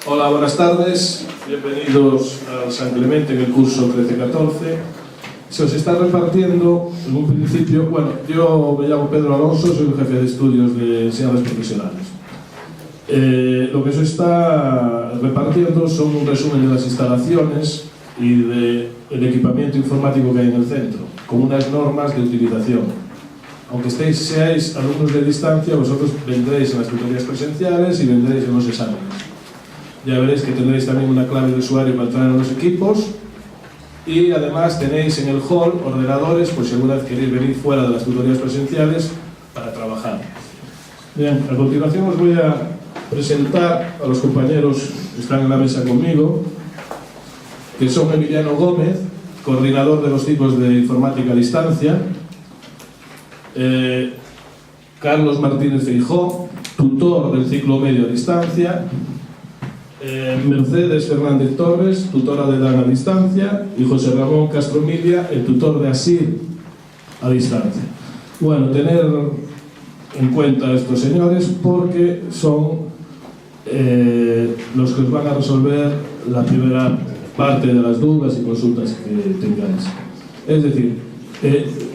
Hola, buenas tardes. Bienvenidos al San Clemente en el curso 13-14. Se os está repartiendo, en un principio, bueno, yo me llamo Pedro Alonso, soy el jefe de estudios de enseñanzas profesionales. Lo que se está repartiendo son un resumen de las instalaciones y del equipamiento informático que hay en el centro, con unas normas de utilización. Aunque seáis alumnos de distancia, vosotros vendréis en las tutorías presenciales y vendréis en los exámenes. Ya veréis que tendréis también una clave de usuario para entrar en los equipos y además tenéis en el hall ordenadores, por si alguna vez queréis venir fuera de las tutorías presenciales para trabajar. Bien, a continuación os voy a presentar a los compañeros que están en la mesa conmigo, que son Emiliano Gómez, coordinador de los ciclos de informática a distancia, Carlos Martínez Feijó, tutor del ciclo medio a distancia, Mercedes Fernández Torres, tutora de DAN a distancia, y José Ramón Castro Milia, el tutor de ASIR a distancia. Bueno, tener en cuenta a estos señores porque son los que os van a resolver la primera parte de las dudas y consultas que tengáis. Es decir,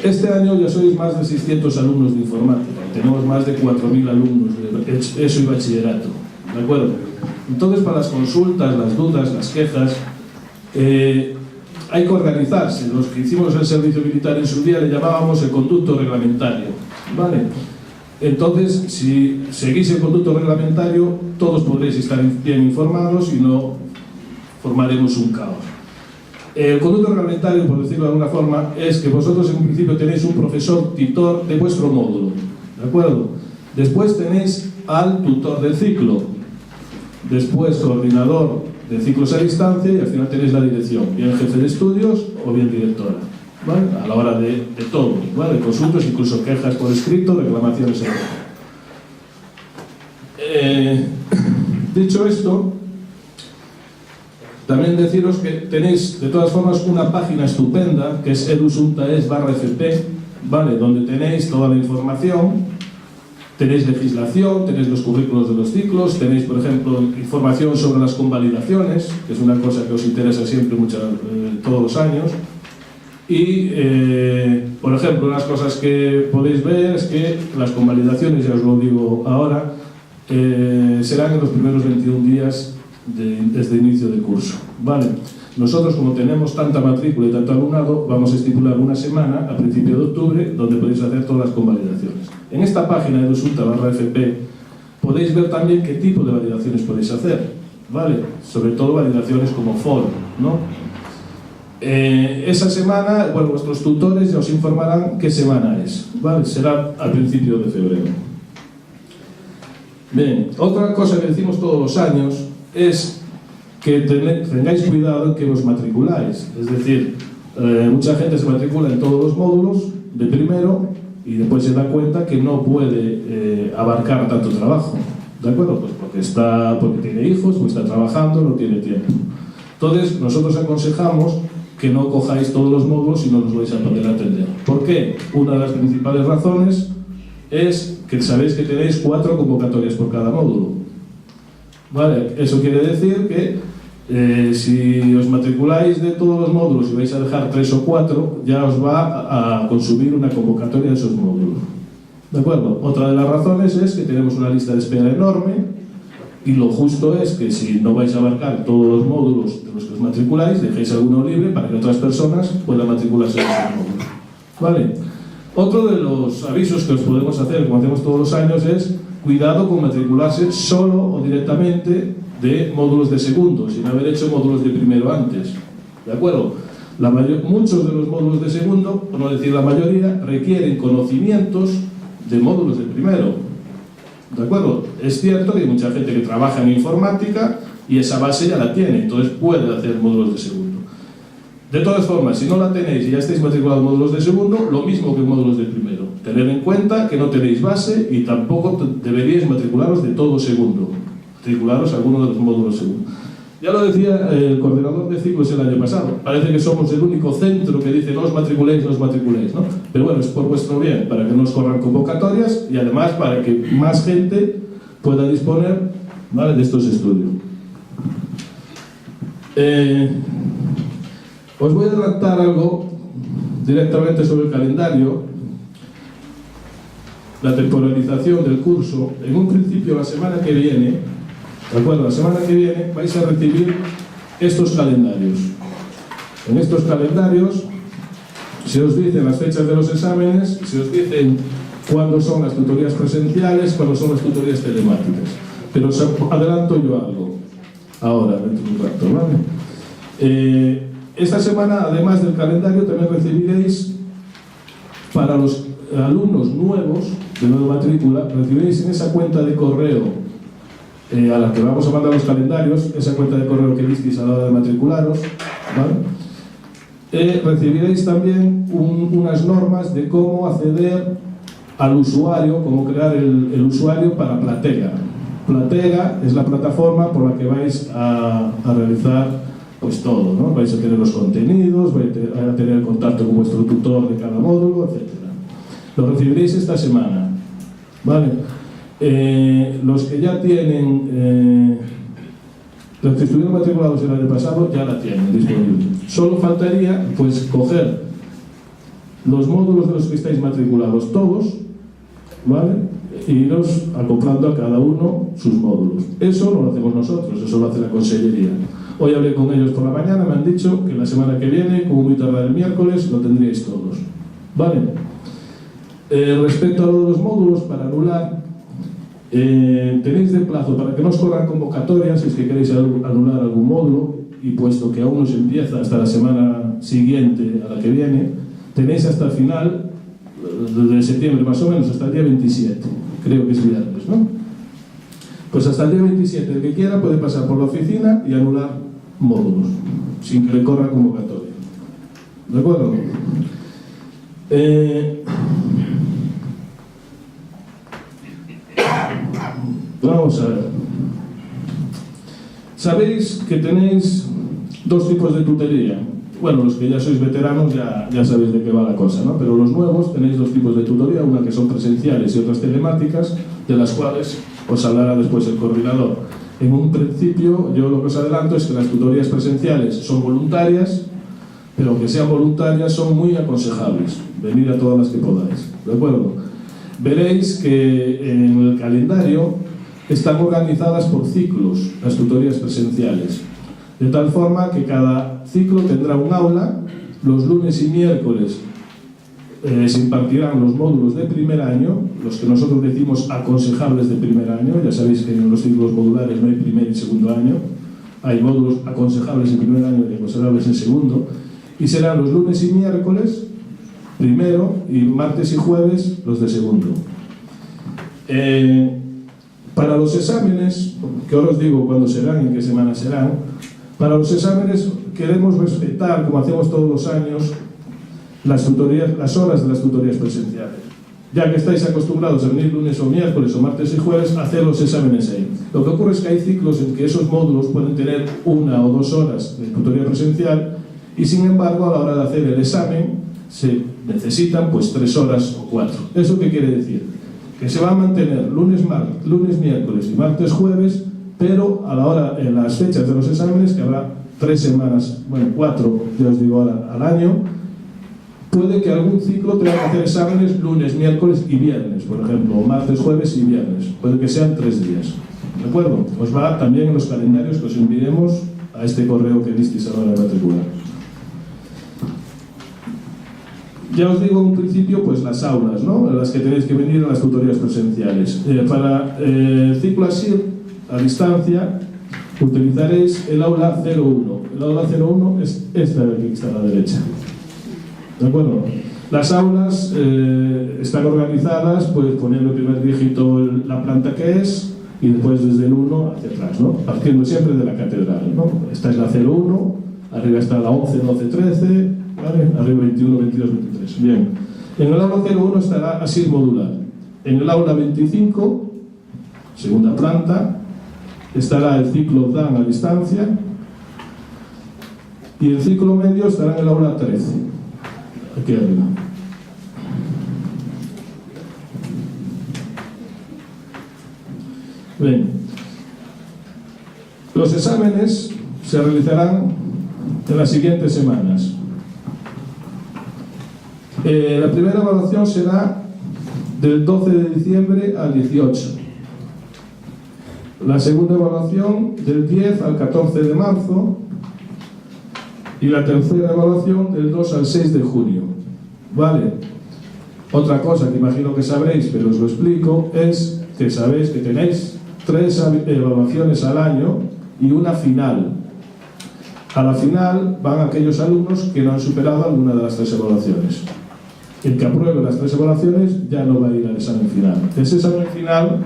este año ya sois más de 600 alumnos de informática, tenemos más de 4.000 alumnos de ESO y bachillerato, ¿de acuerdo? Entonces, para las consultas, las dudas, las quejas, hay que organizarse. Los que hicimos el servicio militar en su día le llamábamos el conducto reglamentario, ¿vale? Entonces, si seguís el conducto reglamentario, todos podréis estar bien informados y no formaremos un caos. El conducto reglamentario, por decirlo de alguna forma, es que vosotros en principio tenéis un profesor tutor de vuestro módulo, ¿de acuerdo? Después tenéis al tutor del ciclo, después coordinador de ciclos a distancia y al final tenéis la dirección, bien jefe de estudios o bien directora, ¿vale? A la hora de todo, ¿vale? Consultas, incluso quejas por escrito, reclamaciones, etc. Dicho esto, también deciros que tenéis de todas formas una página estupenda que es edusuntaes/fp, ¿vale? Donde tenéis toda la información, tenéis legislación, tenéis los currículos de los ciclos, tenéis por ejemplo información sobre las convalidaciones, que es una cosa que os interesa siempre todos los años, y por ejemplo unas cosas que podéis ver es que las convalidaciones, ya os lo digo ahora, serán en los primeros 21 días desde inicio de curso, ¿vale? Nosotros, como tenemos tanta matrícula y tanto alumnado, vamos a estipular una semana a principio de octubre donde podéis hacer todas las convalidaciones. En esta página de edusunta/fp podéis ver también qué tipo de validaciones podéis hacer, ¿vale? Sobre todo validaciones como foro, ¿no? Esa semana, bueno, vuestros tutores ya os informarán qué semana es, ¿vale? Será al principio de febrero. Bien, otra cosa que decimos todos los años es que tengáis cuidado en que os matriculáis. Es decir, mucha gente se matricula en todos los módulos de primero y después se da cuenta que no puede abarcar tanto trabajo, ¿de acuerdo? Pues porque tiene hijos, o está trabajando, no tiene tiempo. Entonces, nosotros aconsejamos que no cojáis todos los módulos y no los vais a poder atender. ¿Por qué? Una de las principales razones es que sabéis que tenéis 4 convocatorias por cada módulo. ¿Vale? Eso quiere decir que si os matriculáis de todos los módulos y vais a dejar 3 o 4, ya os va a consumir una convocatoria de esos módulos. ¿De acuerdo? Otra de las razones es que tenemos una lista de espera enorme y lo justo es que si no vais a abarcar todos los módulos de los que os matriculáis, dejéis alguno libre para que otras personas puedan matricularse en esos módulos. ¿Vale? Otro de los avisos que os podemos hacer, como hacemos todos los años, es cuidado con matricularse solo o directamente de módulos de segundo, sin haber hecho módulos de primero antes. ¿De acuerdo? Muchos de los módulos de segundo, por no decir la mayoría, requieren conocimientos de módulos de primero. ¿De acuerdo? Es cierto que hay mucha gente que trabaja en informática y esa base ya la tiene, entonces puede hacer módulos de segundo. De todas formas, si no la tenéis y ya estáis matriculados en módulos de segundo, lo mismo que en módulos de primero. Tened en cuenta que no tenéis base y tampoco deberíais matricularos de todo segundo. Matricularos alguno de los módulos segundo. Ya lo decía el coordinador de ciclos el año pasado. Parece que somos el único centro que dice no os matriculéis, ¿no? Pero bueno, es por vuestro bien, para que no os corran convocatorias y además para que más gente pueda disponer ¿vale?, de estos estudios. Os voy a tratar algo directamente sobre el calendario, la temporalización del curso. En un principio, la semana que viene, ¿de acuerdo?, la semana que viene vais a recibir estos calendarios. En estos calendarios se os dicen las fechas de los exámenes, se os dicen cuándo son las tutorías presenciales, cuándo son las tutorías telemáticas. Pero os adelanto yo algo ahora, dentro de un rato, ¿vale? Esta semana, además del calendario, también recibiréis, para los alumnos nuevos de nueva matrícula, recibiréis en esa cuenta de correo a la que vamos a mandar los calendarios, esa cuenta de correo que visteis a la hora de matricularos, ¿vale? Recibiréis también unas normas de cómo acceder al usuario, cómo crear el usuario para Platega. Platega es la plataforma por la que vais a realizar pues todo, ¿no? Vais a tener los contenidos, vais a tener contacto con vuestro tutor de cada módulo, etc. Lo recibiréis esta semana, ¿vale? Los que ya tienen, los que estuvieron matriculados el año pasado ya la tienen disponible. Solo faltaría pues coger los módulos de los que estáis matriculados todos, ¿vale?, e iros acoplando a cada uno sus módulos. Eso no lo hacemos nosotros, eso lo hace la consellería. Hoy hablé con ellos por la mañana, me han dicho que la semana que viene, como muy tarde el miércoles, lo tendríais todos, ¿vale? Respecto a lo de los módulos, para anular, tenéis de plazo para que no os corran convocatorias si es que queréis anular algún módulo, y puesto que aún no se empieza hasta la semana siguiente a la que viene, tenéis hasta el final de septiembre, más o menos, hasta el día 27, creo que es viernes, ¿no? Pues hasta el día 27, el que quiera puede pasar por la oficina y anular módulos, sin que le corra convocatoria. ¿De acuerdo? Vamos a ver. Sabéis que tenéis dos tipos de tutoría. Bueno, los que ya sois veteranos ya sabéis de qué va la cosa, ¿no? Pero los nuevos tenéis dos tipos de tutoría, una que son presenciales y otras telemáticas, de las cuales os hablará después el coordinador. En un principio, yo lo que os adelanto es que las tutorías presenciales son voluntarias, pero aunque sean voluntarias son muy aconsejables. Venid a todas las que podáis, ¿de acuerdo? Veréis que en el calendario están organizadas por ciclos las tutorías presenciales, de tal forma que cada ciclo tendrá un aula. Los lunes y miércoles se impartirán los módulos de primer año, los que nosotros decimos aconsejables de primer año. Ya sabéis que en los ciclos modulares no hay primer y segundo año, hay módulos aconsejables en primer año y aconsejables en segundo, y serán los lunes y miércoles primero, y martes y jueves los de segundo. Para los exámenes, que ahora os digo cuándo serán y en qué semana serán, para los exámenes queremos respetar, como hacemos todos los años, las horas de las tutorías presenciales. Ya que estáis acostumbrados a venir lunes o miércoles o martes y jueves a hacer los exámenes ahí. Lo que ocurre es que hay ciclos en que esos módulos pueden tener 1 o 2 horas de tutoría presencial, y sin embargo a la hora de hacer el examen se necesitan pues 3 horas o 4. ¿Eso qué quiere decir? Que se va a mantener lunes, miércoles y martes, jueves, pero a la hora, en las fechas de los exámenes, que habrá 3 semanas, bueno, 4, ya os digo ahora, al año, puede que algún ciclo tenga que hacer exámenes lunes, miércoles y viernes, por ejemplo, martes, jueves y viernes. Puede que sean 3 días. ¿De acuerdo? Os va también en los calendarios que os enviaremos a este correo que visteis a la hora de matricular. Ya os digo en un principio, pues las aulas, ¿no?, en las que tenéis que venir a las tutorías presenciales. Para el ciclo ASIR, a distancia, utilizaréis el aula 01. El aula 01 es esta de aquí, que está a la derecha. ¿De acuerdo? Las aulas están organizadas, pues poniendo el primer dígito la planta que es, y después desde el 1 hacia atrás, ¿no?, partiendo siempre de la catedral, ¿no? Esta es la 01, arriba está la 11, 12, 13, ¿vale?, arriba 21, 22, 23. Bien. En el aula 01 estará ASIR modular. En el aula 25, segunda planta, estará el ciclo DAN a distancia, y el ciclo medio estará en el aula 13, aquí arriba. Bien. Los exámenes se realizarán en las siguientes semanas. La primera evaluación será del 12 de diciembre al 18. La segunda evaluación del 10 al 14 de marzo. Y la tercera evaluación del 2 al 6 de junio. ¿Vale? Otra cosa que imagino que sabréis, pero os lo explico, es que sabéis que tenéis 3 evaluaciones al año y una final. A la final van aquellos alumnos que no han superado alguna de las 3 evaluaciones. El que apruebe las 3 evaluaciones ya no va a ir al examen final. Ese examen final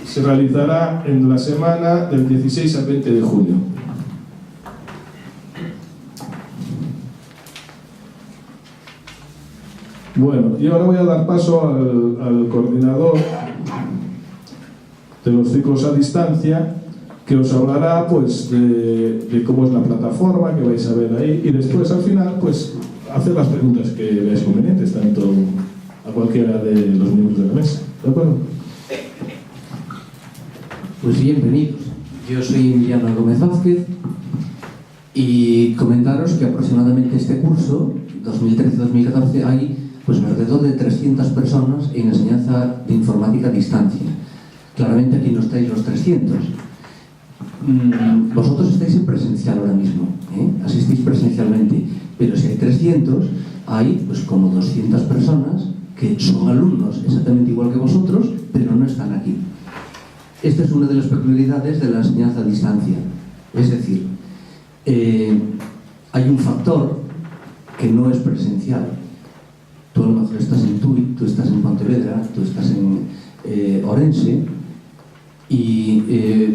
se realizará en la semana del 16 al 20 de junio. Bueno, y ahora voy a dar paso al coordinador de los ciclos a distancia, que os hablará pues de cómo es la plataforma que vais a ver ahí, y después al final pues hacer las preguntas que veáis convenientes, tanto a cualquiera de los miembros de la mesa. ¿De acuerdo? Pues bienvenidos. Yo soy Emiliano Gómez Vázquez y comentaros que aproximadamente este curso 2013-2014 hay pues alrededor de 300 personas en enseñanza de informática a distancia. Claramente aquí no estáis los 300. Vosotros estáis en presencial ahora mismo, asistís presencialmente, pero si hay 300, hay pues como 200 personas que son alumnos exactamente igual que vosotros, pero no están aquí. Esta es una de las peculiaridades de la enseñanza a distancia. Es decir, hay un factor que no es presencial. Tú a lo mejor estás en Tui, tú estás en Pontevedra, tú estás en Orense y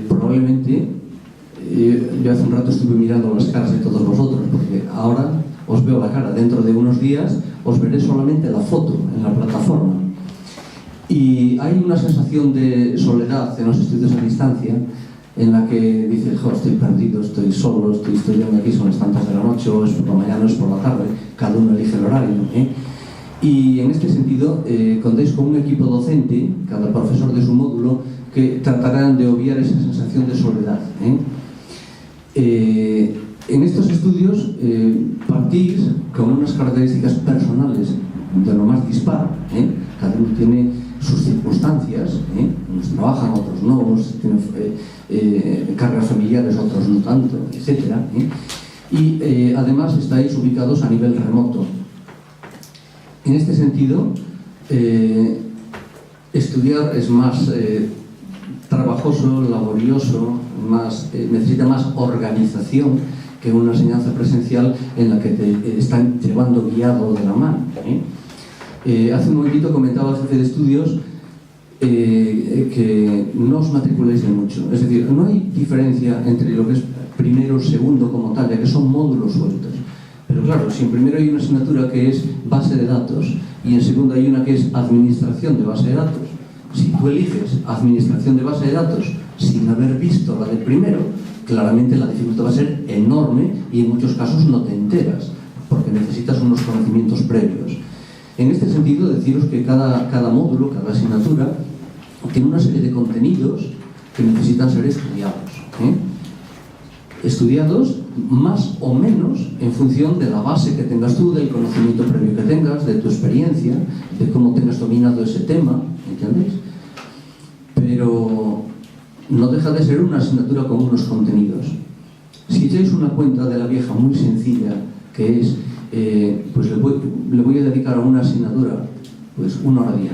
probablemente yo hace un rato estuve mirando las caras de todos vosotros, porque ahora os veo la cara, dentro de unos días os veré solamente la foto en la plataforma. Y hay una sensación de soledad en los estudios a distancia en la que dices, jo, estoy perdido, estoy solo, estoy estudiando aquí, son las tantas de la noche, o es por la mañana, o es por la tarde, cada uno elige el horario, Y en este sentido contáis con un equipo docente, cada profesor de su módulo, que tratarán de obviar esa sensación de soledad. En estos estudios partís con unas características personales de lo más dispar. Cada uno tiene sus circunstancias, unos trabajan, otros no, unos tienen cargas familiares, otros no tanto, etc. Y además estáis ubicados a nivel remoto. En este sentido, estudiar es más trabajoso, laborioso, necesita más organización que una enseñanza presencial en la que te están llevando guiado de la mano. Hace un momentito comentaba el jefe de estudios que no os matriculéis de mucho. Es decir, no hay diferencia entre lo que es primero, segundo como tal, ya que son módulos sueltos. Pero claro, si en primero hay una asignatura que es base de datos y en segundo hay una que es administración de base de datos, si tú eliges administración de base de datos sin haber visto la del primero, claramente la dificultad va a ser enorme y en muchos casos no te enteras, porque necesitas unos conocimientos previos. En este sentido, deciros que cada módulo, cada asignatura, tiene una serie de contenidos que necesitan ser estudiados. Estudiados más o menos en función de la base que tengas tú, del conocimiento previo que tengas, de tu experiencia, de cómo tengas dominado ese tema, ¿entendéis? Pero no deja de ser una asignatura con unos contenidos. Si echáis una cuenta de la vieja muy sencilla, que es, pues le voy a dedicar a una asignatura pues 1 hora diaria.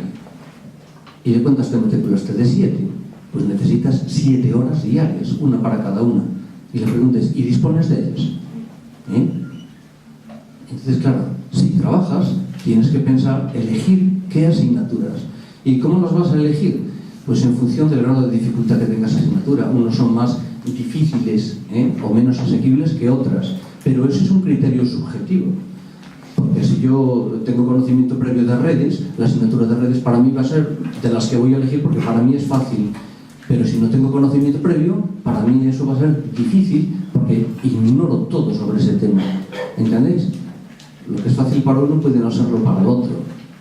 ¿Y de cuántas te matriculaste? De 7. Pues necesitas 7 horas diarias, una para cada una. Y le preguntes, ¿y dispones de ellas? Entonces, claro, si trabajas, tienes que pensar, elegir qué asignaturas. ¿Y cómo las vas a elegir? Pues en función del grado de dificultad que tenga esa asignatura. Unos son más difíciles o menos asequibles que otras. Pero ese es un criterio subjetivo. Porque si yo tengo conocimiento previo de redes, la asignatura de redes para mí va a ser de las que voy a elegir porque para mí es fácil. Pero si no tengo conocimiento previo, para mí eso va a ser difícil porque ignoro todo sobre ese tema. ¿Entendéis? Lo que es fácil para uno puede no serlo para el otro.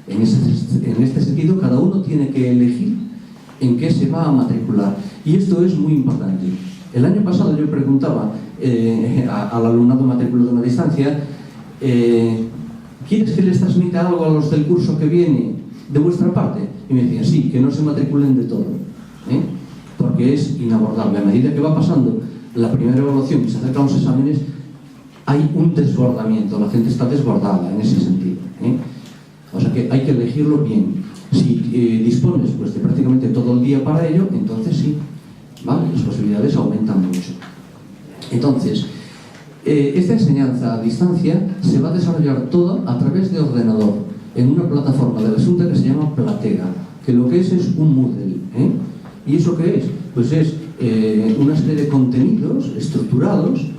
En este sentido, cada uno tiene que elegir en qué se va a matricular. Y esto es muy importante. El año pasado yo preguntaba al alumnado matriculado en la distancia, ¿quieres que les transmita algo a los del curso que viene de vuestra parte? Y me decían, sí, que no se matriculen de todo, porque es inabordable. A medida que va pasando la primera evaluación y se acercan los exámenes, hay un desbordamiento, la gente está desbordada en ese sentido. O sea que hay que elegirlo bien. Si dispones pues, de prácticamente todo el día para ello, entonces sí, ¿vale? Las posibilidades aumentan mucho. Entonces, esta enseñanza a distancia se va a desarrollar toda a través de ordenador, en una plataforma de la Xunta que se llama Platega, que lo que es un Moodle. ¿Y eso qué es? Pues es una serie de contenidos estructurados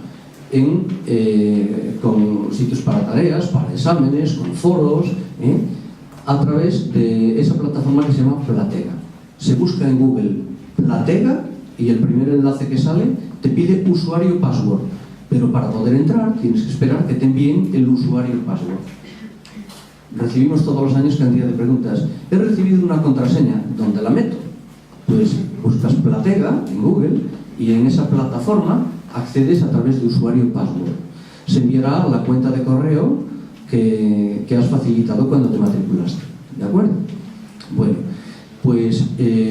con sitios para tareas, para exámenes, con foros, a través de esa plataforma que se llama Platega. Se busca en Google Platega y el primer enlace que sale te pide usuario y password, pero para poder entrar tienes que esperar que te envíen el usuario y password. Recibimos todos los años cantidad de preguntas. He recibido una contraseña, ¿dónde la meto? Pues buscas Platega en Google y en esa plataforma accedes a través de usuario y password. Se enviará a la cuenta de correo que has facilitado cuando te matriculaste. ¿De acuerdo? Bueno, pues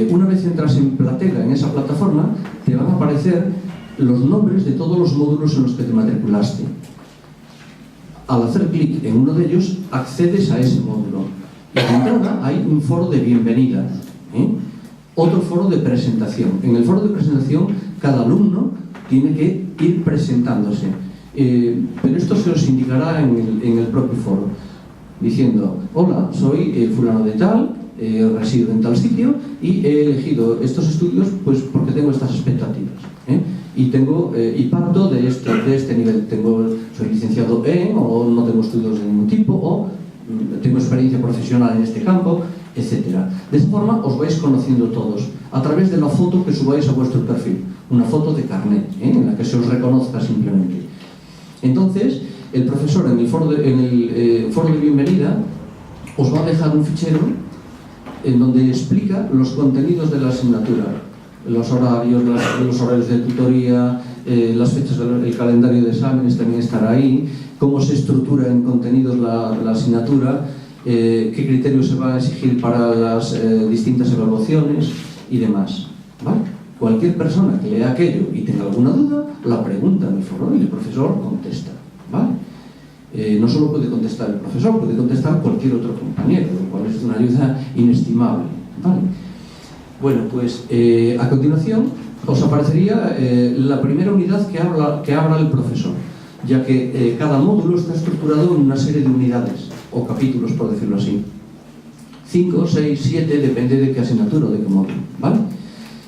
una vez entras en Platega, en esa plataforma, te van a aparecer los nombres de todos los módulos en los que te matriculaste. Al hacer clic en uno de ellos, accedes a ese módulo. Y de entrada hay un foro de bienvenida, otro foro de presentación. En el foro de presentación, cada alumno tiene que ir presentándose. Pero esto se os indicará en el propio foro, diciendo, hola, soy fulano de tal, resido en tal sitio y he elegido estos estudios pues porque tengo estas expectativas. Y parto de este nivel. Soy licenciado o no tengo estudios de ningún tipo, o tengo experiencia profesional en este campo, etc. De esta forma os vais conociendo todos a través de la foto que subáis a vuestro perfil, una foto de carnet, en la que se os reconozca simplemente. Entonces, el profesor en el foro de bienvenida os va a dejar un fichero en donde explica los contenidos de la asignatura, los horarios de tutoría, las fechas del calendario de exámenes también estará ahí, cómo se estructura en contenidos la asignatura, qué criterios se va a exigir para las distintas evaluaciones y demás, ¿vale? Cualquier persona que lea aquello y tenga alguna duda, la pregunta en el foro y el profesor contesta, ¿vale? No solo puede contestar el profesor, puede contestar cualquier otro compañero, lo cual es una ayuda inestimable, ¿vale? Bueno, pues a continuación os aparecería la primera unidad que abra el profesor, ya que cada módulo está estructurado en una serie de unidades, o capítulos, por decirlo así. 5, 6, 7, depende de qué asignatura o de qué módulo, ¿vale?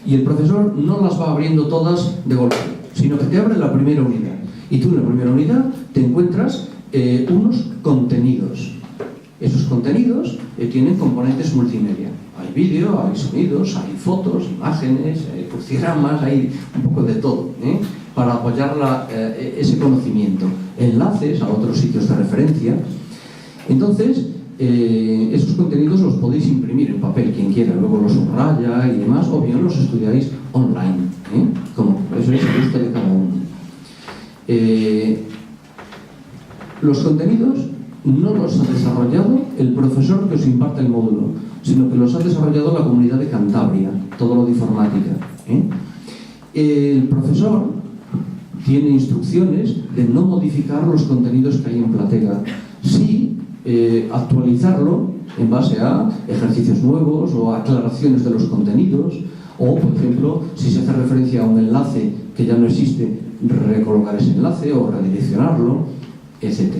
Y el profesor no las va abriendo todas de golpe, sino que te abre la primera unidad. Y tú en la primera unidad te encuentras unos contenidos. Esos contenidos tienen componentes multimedia. Hay vídeo, hay sonidos, hay fotos, imágenes, crucigramas, hay un poco de todo, para apoyar ese conocimiento. Enlaces a otros sitios de referencia. Entonces, esos contenidos los podéis imprimir en papel, quien quiera, luego los subraya y demás, o bien los estudiáis online, como eso es el gusto de cada uno. Los contenidos no los ha desarrollado el profesor que os imparte el módulo, sino que los ha desarrollado la Comunidad de Cantabria, todo lo de informática. El profesor tiene instrucciones de no modificar los contenidos que hay en Platega, sí actualizarlo en base a ejercicios nuevos o aclaraciones de los contenidos, o, por ejemplo, si se hace referencia a un enlace que ya no existe, recolocar ese enlace o redireccionarlo, etc.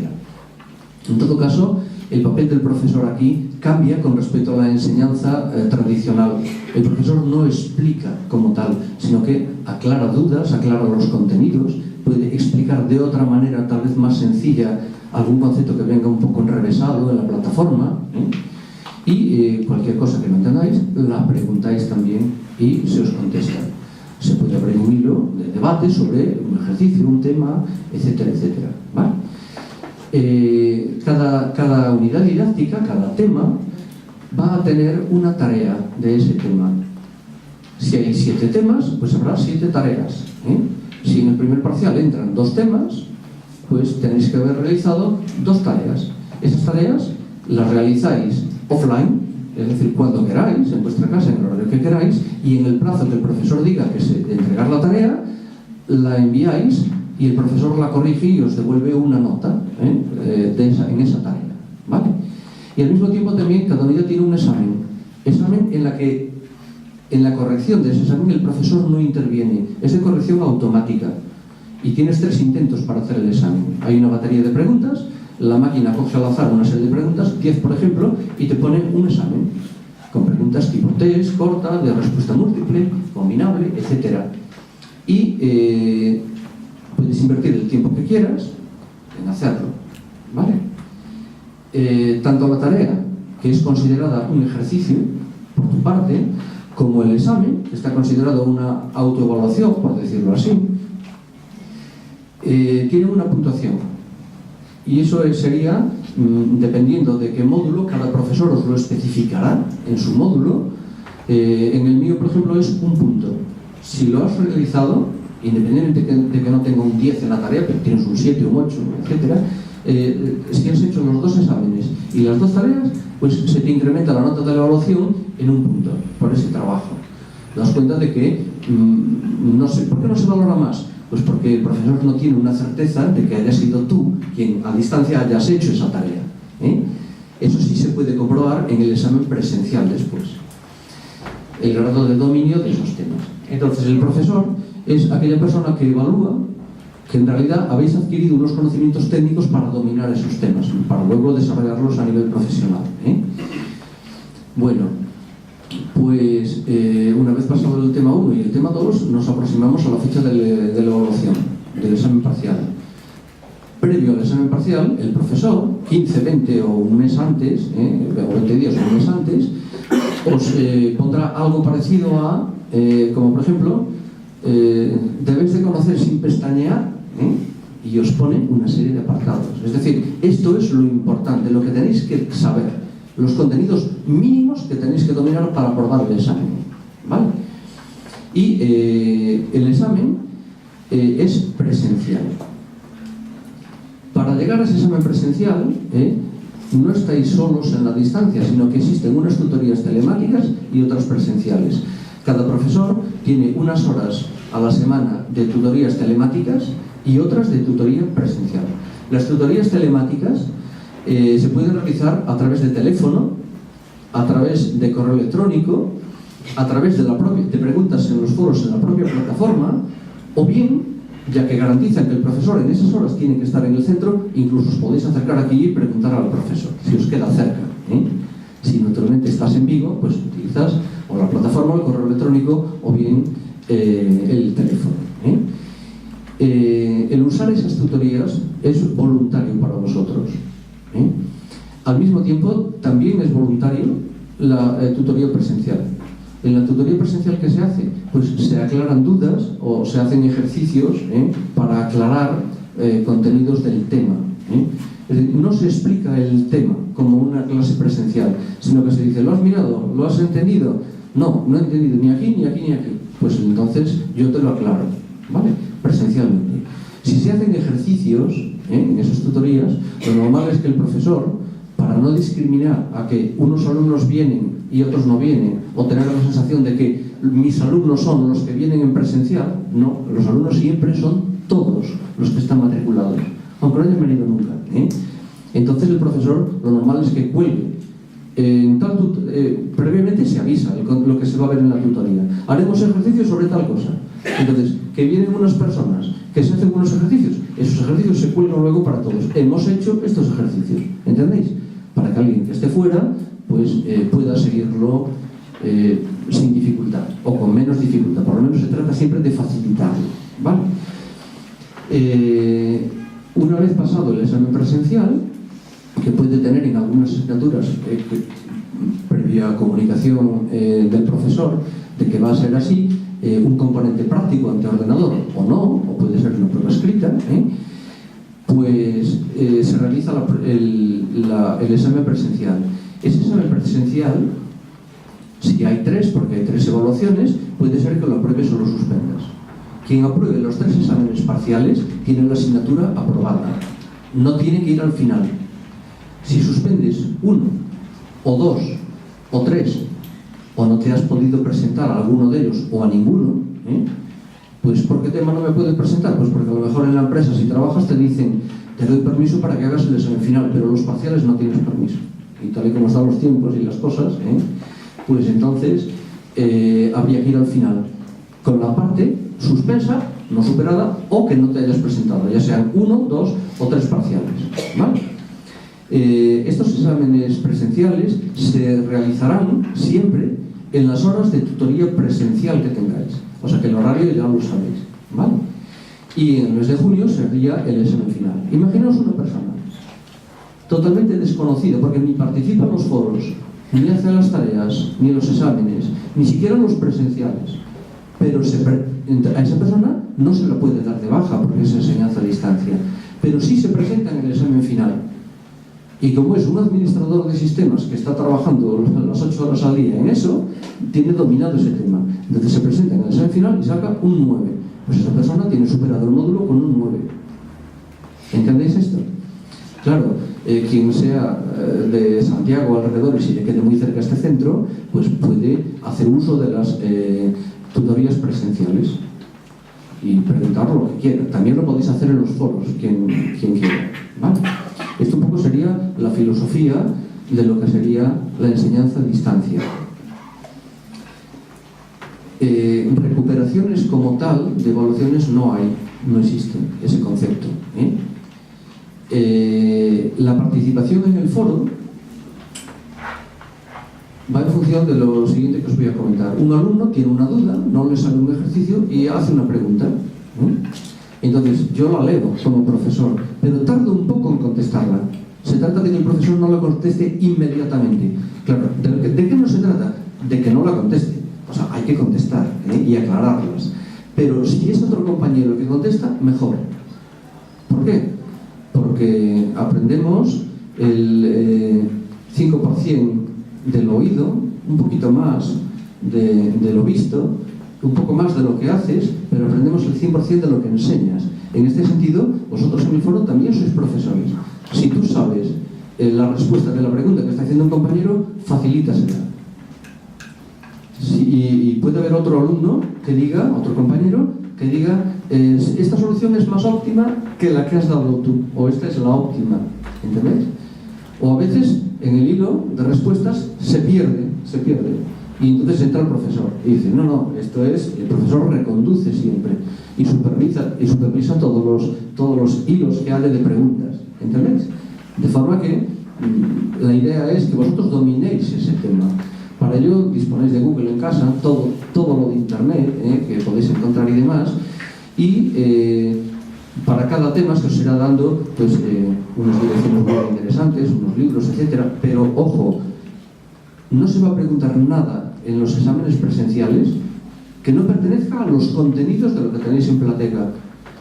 En todo caso, el papel del profesor aquí cambia con respecto a la enseñanza tradicional. El profesor no explica como tal, sino que aclara dudas, aclara los contenidos, puede explicar de otra manera, tal vez más sencilla, algún concepto que venga un poco enrevesado en la plataforma, y cualquier cosa que no entendáis, la preguntáis también y se os contesta. Se puede abrir un hilo de debate sobre un ejercicio, un tema, etcétera, etcétera, ¿vale? Cada unidad didáctica, cada tema, va a tener una tarea de ese tema. Si hay 7 temas, pues habrá 7 tareas. Si en el primer parcial entran 2 temas, pues tenéis que haber realizado 2 tareas. Esas tareas las realizáis offline, es decir, cuando queráis, en vuestra casa, en el horario que queráis, y en el plazo que el profesor diga que se de entregar la tarea, la enviáis y el profesor la corrige y os devuelve una nota en esa tarea, ¿vale? Y al mismo tiempo también cada unidad tiene un examen en la corrección de ese examen el profesor no interviene, es de corrección automática y tienes 3 intentos para hacer el examen. Hay una batería de preguntas, la máquina coge al azar una serie de preguntas, 10 por ejemplo, y te pone un examen con preguntas tipo test, corta, de respuesta múltiple, combinable, etc. Y puedes invertir el tiempo que quieras en hacerlo, ¿vale? Tanto la tarea, que es considerada un ejercicio por tu parte, como el examen, que está considerado una autoevaluación, por decirlo así, tiene una puntuación. Y eso sería, dependiendo de qué módulo, cada profesor os lo especificará en su módulo. En el mío, por ejemplo, es 1 punto. Si lo has realizado, independientemente de que no tenga un 10 en la tarea, pero tienes un 7, un 8, etc., si has hecho los 2 exámenes y las 2 tareas, pues se te incrementa la nota de la evaluación en 1 punto por ese trabajo. Te das cuenta de que, no sé, ¿por qué no se valora más? Pues porque el profesor no tiene una certeza de que hayas sido tú quien a distancia hayas hecho esa tarea. Eso sí se puede comprobar en el examen presencial después. El grado de dominio de esos temas. Entonces el profesor es aquella persona que evalúa que en realidad habéis adquirido unos conocimientos técnicos para dominar esos temas, para luego desarrollarlos a nivel profesional. Bueno, pues una vez pasado el tema 1 y el tema 2, nos aproximamos a la fecha de la evaluación, del examen parcial. Previo al examen parcial, el profesor, 15, 20 o un mes antes, o 20 días o un mes antes, os pondrá algo parecido a, como por ejemplo, debéis de conocer sin pestañear, y os pone una serie de apartados. Es decir, esto es lo importante, lo que tenéis que saber, los contenidos mínimos que tenéis que dominar para aprobar el examen, ¿vale? Y el examen es presencial. Para llegar a ese examen presencial, no estáis solos en la distancia, sino que existen unas tutorías telemáticas y otras presenciales. Cada profesor tiene unas horas a la semana de tutorías telemáticas y otras de tutoría presencial. Las tutorías telemáticas se pueden realizar a través de teléfono, a través de correo electrónico, a través de preguntas en los foros en la propia plataforma, o bien, ya que garantizan que el profesor en esas horas tiene que estar en el centro, incluso os podéis acercar aquí y preguntar al profesor, si os queda cerca. Si naturalmente estás en Vigo, pues utilizas o la plataforma, el correo electrónico, o bien el teléfono. El usar esas tutorías es voluntario para vosotros. Al mismo tiempo, también es voluntario la tutoría presencial. En la tutoría presencial, ¿qué se hace? Pues se aclaran dudas o se hacen ejercicios para aclarar contenidos del tema. Es decir, no se explica el tema como una clase presencial, sino que se dice, ¿lo has mirado? ¿Lo has entendido? No, no he entendido ni aquí, ni aquí, ni aquí. Pues entonces yo te lo aclaro, ¿vale? Presencialmente. Si se hacen ejercicios en esas tutorías, lo normal es que el profesor, para no discriminar a que unos alumnos vienen y otros no vienen, o tener la sensación de que mis alumnos son los que vienen en presencial, no, los alumnos siempre son todos los que están matriculados, aunque no hayan venido nunca. Entonces el profesor, lo normal es que cuelgue. Previamente se avisa lo que se va a ver en la tutoría. Haremos ejercicios sobre tal cosa. Entonces, que vienen unas personas, que se hacen unos ejercicios, esos ejercicios se cuelgan luego para todos. Hemos hecho estos ejercicios, ¿entendéis? Para que alguien que esté fuera pues pueda seguirlo sin dificultad o con menos dificultad. Por lo menos se trata siempre de facilitarlo, ¿vale? Una vez pasado el examen presencial, que puede tener en algunas asignaturas previa comunicación del profesor de que va a ser así, un componente práctico ante ordenador o no, o puede ser una prueba escrita, pues se realiza el examen presencial. Ese examen presencial, si hay 3, porque hay 3 evaluaciones, puede ser que lo apruebes o lo suspendas. Quien apruebe los 3 exámenes parciales tiene la asignatura aprobada. No tiene que ir al final. Si suspendes 1, o 2, o 3, o no te has podido presentar a alguno de ellos o a ninguno, pues ¿por qué tema no me puedes presentar? Pues porque a lo mejor en la empresa, si trabajas, te dicen, te doy permiso para que hagas el examen final, pero los parciales no tienes permiso. Y tal y como están los tiempos y las cosas, pues entonces habría que ir al final con la parte suspensa, no superada, o que no te hayas presentado, ya sean 1, 2 o 3 parciales, ¿vale? Estos exámenes presenciales se realizarán siempre en las horas de tutoría presencial que tengáis, o sea que el horario ya lo sabéis, ¿vale? Y en el mes de junio sería el examen final. Imaginaos una persona totalmente desconocida, porque ni participa en los foros, ni hace las tareas, ni los exámenes, ni siquiera los presenciales, pero a esa persona no se la puede dar de baja porque es enseñanza a distancia, pero sí se presenta en el examen final. Y como es un administrador de sistemas que está trabajando las 8 horas al día en eso, tiene dominado ese tema. Entonces se presenta en el examen final y saca un 9. Pues esa persona tiene superado el módulo con un 9. ¿Entendéis esto? Claro, quien sea de Santiago o alrededores y le quede muy cerca este centro, pues puede hacer uso de las tutorías presenciales y preguntar lo que quiera. También lo podéis hacer en los foros, quien quiera, ¿vale? Esto un poco sería la filosofía de lo que sería la enseñanza a distancia. Recuperaciones como tal de evaluaciones no hay, no existe ese concepto, la participación en el foro va en función de lo siguiente que os voy a comentar. Un alumno tiene una duda, no le sale un ejercicio y hace una pregunta, entonces yo la leo como profesor, pero tardo un poco en contestarla. Se trata de que el profesor no la conteste inmediatamente. Claro, ¿de qué no se trata? De que no la conteste. O sea, hay que contestar y aclararlas. Pero si es otro compañero el que contesta, mejor. ¿Por qué? Porque aprendemos el 5% del oído, un poquito más de lo visto, un poco más de lo que haces, pero aprendemos el 100% de lo que enseñas. En este sentido, vosotros en el foro también sois profesores. Si tú sabes la respuesta de la pregunta que está haciendo un compañero, facilítasela. Y puede haber otro alumno que diga, otro compañero, que diga, esta solución es más óptima que la que has dado tú, o esta es la óptima, ¿entendéis? O a veces en el hilo de respuestas se pierde, y entonces entra el profesor y dice, no, esto es, el profesor reconduce siempre y supervisa todos los hilos que haya de preguntas, ¿entendéis? De forma que la idea es que vosotros dominéis ese tema. Para ello disponéis de Google en casa, todo lo de Internet que podéis encontrar y demás, y para cada tema se os irá dando pues, unas direcciones muy interesantes, unos libros, etcétera. Pero ojo, no se va a preguntar nada en los exámenes presenciales que no pertenezca a los contenidos de lo que tenéis en Plateca,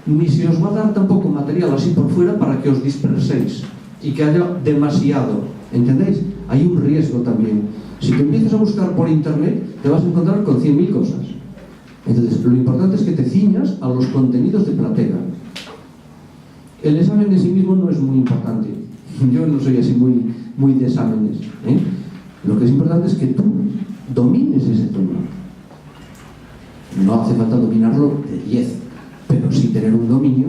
ni se os va a dar tampoco material así por fuera para que os disperséis y que haya demasiado, ¿entendéis? Hay un riesgo también. Si te empiezas a buscar por internet, te vas a encontrar con 100.000 cosas. Entonces, lo importante es que te ciñas a los contenidos de Plateca. El examen de sí mismo no es muy importante. Yo no soy así muy de exámenes. Lo que es importante es que tú domines ese tema. No hace falta dominarlo de 10, pero sí tener un dominio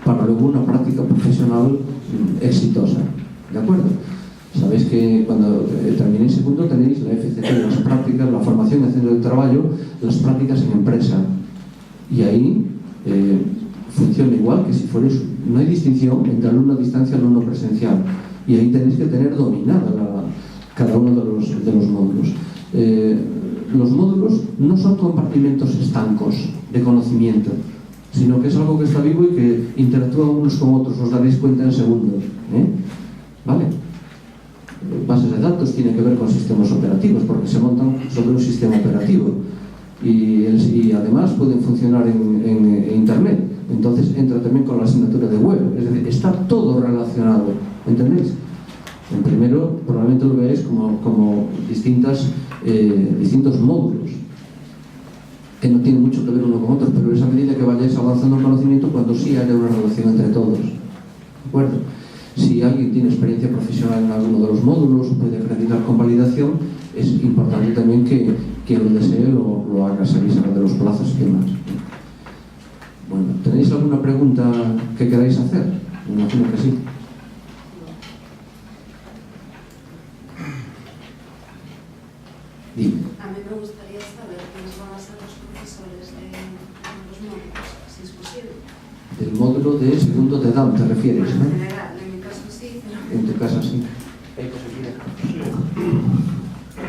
para luego una práctica profesional exitosa. ¿De acuerdo? Sabéis que cuando terminéis segundo tenéis la FCT, las prácticas, la formación en centro de trabajo, las prácticas en empresa. Y ahí funciona igual que si fuerais, no hay distinción entre alumno a distancia y alumno presencial. Y ahí tenéis que tener dominada cada uno de los módulos. Los módulos no son compartimentos estancos de conocimiento, sino que es algo que está vivo y que interactúa unos con otros, os daréis cuenta en segundos. ¿Vale? Bases de datos tienen que ver con sistemas operativos, porque se montan sobre un sistema operativo y además pueden funcionar en Internet. Entonces entra también con la asignatura de web, es decir, está todo relacionado, ¿entendéis? En primero probablemente lo veáis como distintos módulos que no tienen mucho que ver uno con otros, pero es a medida que vayáis avanzando en conocimiento cuando sí haya una relación entre todos. ¿De acuerdo? Si alguien tiene experiencia profesional en alguno de los módulos, puede acreditar con validación, es importante también que quien lo desee lo haga, se avisará de los plazos y demás. Bueno, ¿tenéis alguna pregunta que queráis hacer? Me imagino que sí. Dime. A mí me gustaría saber quiénes van a ser los profesores de los módulos, si es posible. Del módulo de segundo de DAM, ¿te refieres? En ¿no? general, en mi caso sí, pero... En tu casa sí.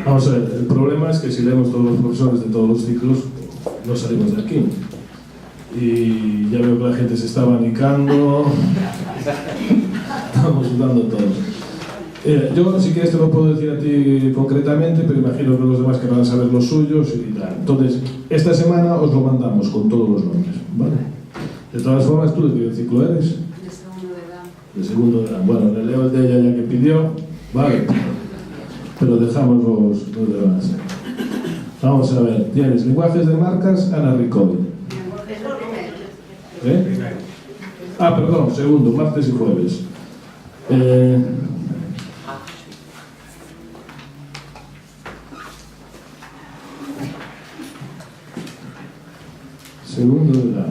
Vamos a ver, el problema es que si leemos todos los profesores de todos los ciclos, no salimos de aquí. Y ya veo que la gente se está abanicando. Estamos sudando todos. Yo, si quieres, te lo puedo decir a ti concretamente, pero imagino que los demás querrán saber los suyos y tal. Entonces, esta semana os lo mandamos con todos los nombres, ¿vale? De todas formas, ¿tú de qué ciclo eres? De segundo de edad. De segundo de edad. Bueno, le leo el de ella ya que pidió, ¿vale? Pero dejamos los demás. Vamos a ver, tienes lenguajes de marcas, Ana Ricoy. Ah, perdón, segundo, martes y jueves. Segundo del año.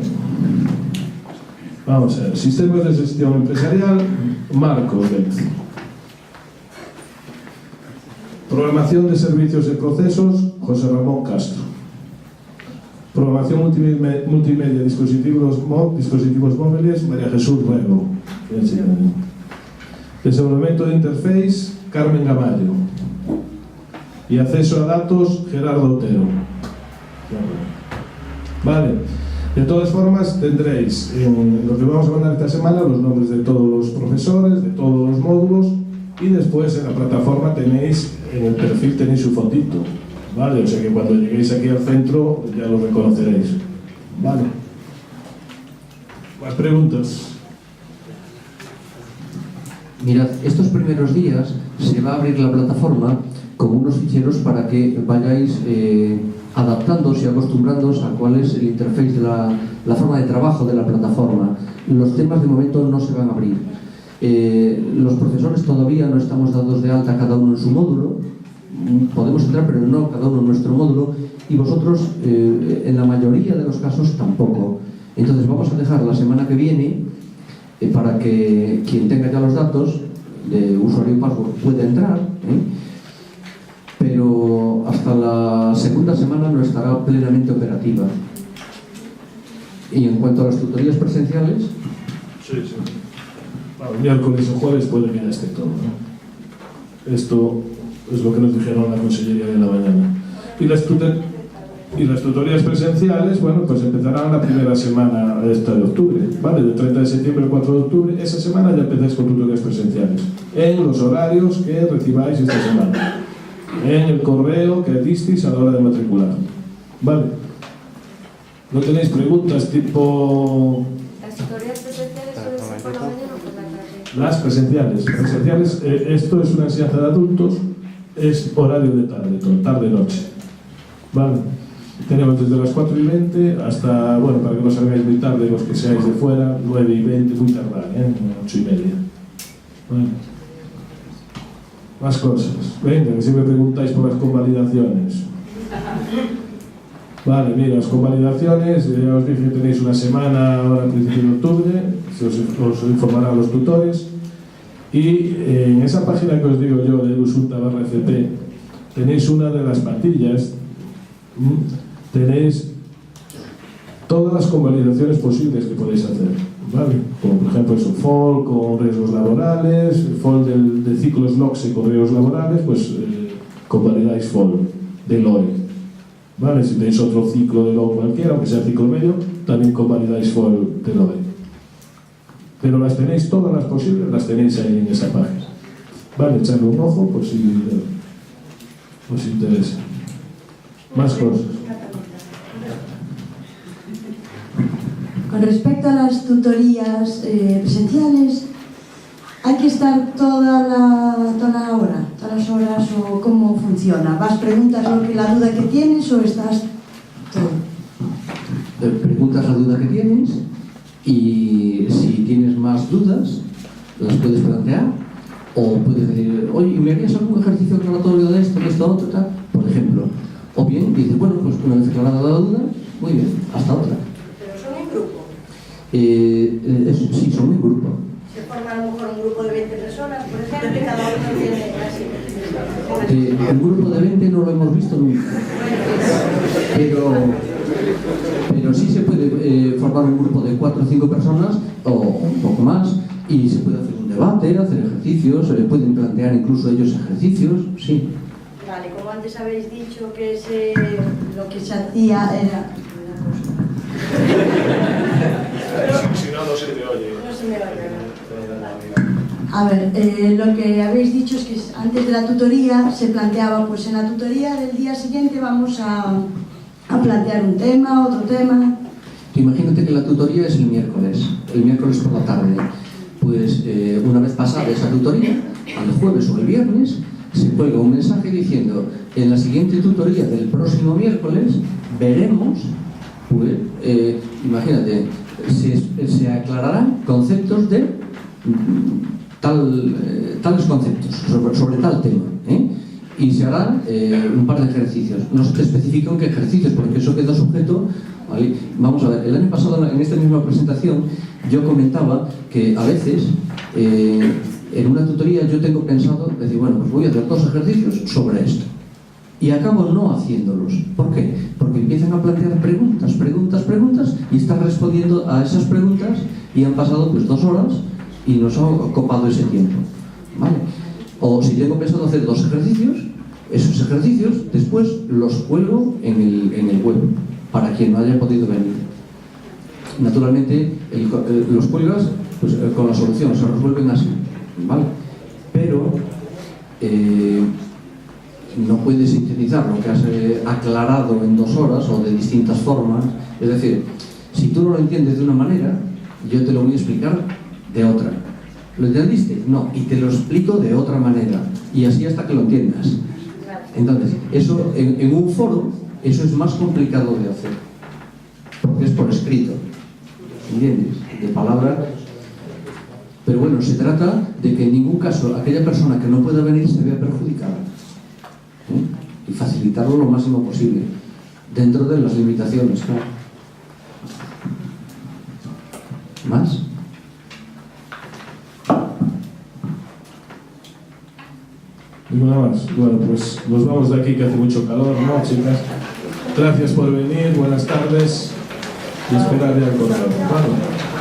Vamos a ver, sistemas de gestión empresarial, Marcos Benz. Programación de servicios y procesos, José Ramón Castro. Programación multimedia, dispositivos móviles, María Jesús Rego. Desenvolvimiento de interface, Carmen Gamallo. Y acceso a datos, Gerardo Otero. Vale. De todas formas, tendréis en lo que vamos a mandar esta semana los nombres de todos los profesores, de todos los módulos, y después en la plataforma tenéis, en el perfil tenéis su fotito. Vale, o sea que cuando lleguéis aquí al centro ya lo reconoceréis. Vale. ¿Más preguntas? Mirad, estos primeros días se va a abrir la plataforma con unos ficheros para que vayáis adaptándoos y acostumbrándoos a cuál es el interface de la forma de trabajo de la plataforma. Los temas de momento no se van a abrir. Los profesores todavía no estamos dados de alta cada uno en su módulo. Podemos entrar, pero no cada uno en nuestro módulo, y vosotros en la mayoría de los casos tampoco. Entonces vamos a dejar la semana que viene para que quien tenga ya los datos de usuario y password pueda entrar, pero hasta la segunda semana no estará plenamente operativa. Y en cuanto a las tutorías presenciales... Sí. Bueno, miércoles o jueves puede que ya esté todo, ¿no? Esto es lo que nos dijeron la Consellería de la mañana. Y las tutorías presenciales, bueno, pues empezarán la primera semana esta de octubre, ¿vale? Del 30 de septiembre al 4 de octubre, esa semana ya empezáis con tutorías presenciales, en los horarios que recibáis esta semana, en el correo que disteis a la hora de matricular, ¿vale? ¿No tenéis preguntas tipo...? Las tutorías presenciales suelen ser por la mañana o por la tarde. Las presenciales, esto es una enseñanza de adultos, es horario de tarde, tarde-noche, ¿vale? Tenemos desde las 4:20 hasta, bueno, para que no salgáis muy tarde los que seáis de fuera, 9:20, muy tardar, 8:30. Bueno. Más cosas. Venga, que siempre preguntáis por las convalidaciones. Vale, mira, las convalidaciones, ya os dije que tenéis una semana ahora a principios de octubre, se os informará a los tutores, y en esa página que os digo yo de Usulta/FP tenéis una de las plantillas, tenéis todas las convalidaciones posibles que podéis hacer, ¿vale? Como por ejemplo eso, FOL con riesgos laborales, FOL de ciclos LOCSE con riesgos laborales, pues convalidáis FOL de LOE, ¿vale? Si tenéis otro ciclo de LOE cualquiera, aunque sea ciclo medio, también convalidáis FOL de LOE. Pero las tenéis, todas las posibles, las tenéis ahí en esa página, ¿vale? Echarle un ojo por si os interesa. Más cosas. Con respecto a las tutorías presenciales, ¿hay que estar toda la hora, todas las horas, o cómo funciona? ¿Vas, preguntas lo que la duda que tienes o estás todo? preguntas la duda que tienes y si tienes más dudas, las puedes plantear o puedes decir, oye, ¿me harías algún ejercicio aclaratorio de esto, otro, tal? Por ejemplo. O bien dices, bueno, pues una vez aclarada la duda, muy bien, hasta otra. ¿Pero son en grupo? Sí, son en grupo. ¿Se forma a lo mejor un grupo de 20 personas, por ejemplo, y cada uno tiene así? El grupo de 20 no lo hemos visto nunca. Pero sí se puede formar un grupo de 4 o 5 personas o un poco más y se puede hacer un debate, hacer ejercicios, se le pueden plantear incluso ellos ejercicios, sí. Vale, como antes habéis dicho que Lo que se hacía era... Si no, no se te oye. no se me oye. A ver, lo que habéis dicho es que antes de la tutoría se planteaba, pues en la tutoría del día siguiente vamos a plantear un tema, otro tema. Imagínate que la tutoría es el miércoles por la tarde. Pues una vez pasada esa tutoría, al jueves o el viernes, se cuelga un mensaje diciendo, en la siguiente tutoría del próximo miércoles veremos, pues, imagínate, se aclararán conceptos de tales conceptos, sobre tal tema, y se harán un par de ejercicios. No se te especifican qué ejercicios, porque eso queda sujeto, ¿vale? Vamos a ver, el año pasado en esta misma presentación yo comentaba que a veces en una tutoría yo tengo pensado decir, bueno, pues voy a hacer 2 ejercicios sobre esto y acabo no haciéndolos. ¿Por qué? Porque empiezan a plantear preguntas y están respondiendo a esas preguntas y han pasado pues 2 horas y nos ha copado ese tiempo, ¿vale? O si tengo pensado hacer 2 ejercicios, esos ejercicios después los cuelgo en el web para quien no haya podido venir. Naturalmente los cuelgas pues, con la solución, se resuelven así, ¿vale? Pero no puedes sintetizar lo que has aclarado en 2 horas o de distintas formas. Es decir, si tú no lo entiendes de una manera, yo te lo voy a explicar de otra. ¿Lo entendiste? No, y te lo explico de otra manera y así hasta que lo entiendas. Entonces, eso en un foro, eso es más complicado de hacer porque es por escrito, ¿entiendes? De palabra. Pero bueno, se trata de que en ningún caso aquella persona que no pueda venir se vea perjudicada, y facilitarlo lo máximo posible dentro de las limitaciones, claro. ¿Más? Nada más. Bueno, pues nos vamos de aquí que hace mucho calor, ¿no, chicas? Gracias por venir, buenas tardes y esperar ya el correo, ¿vale?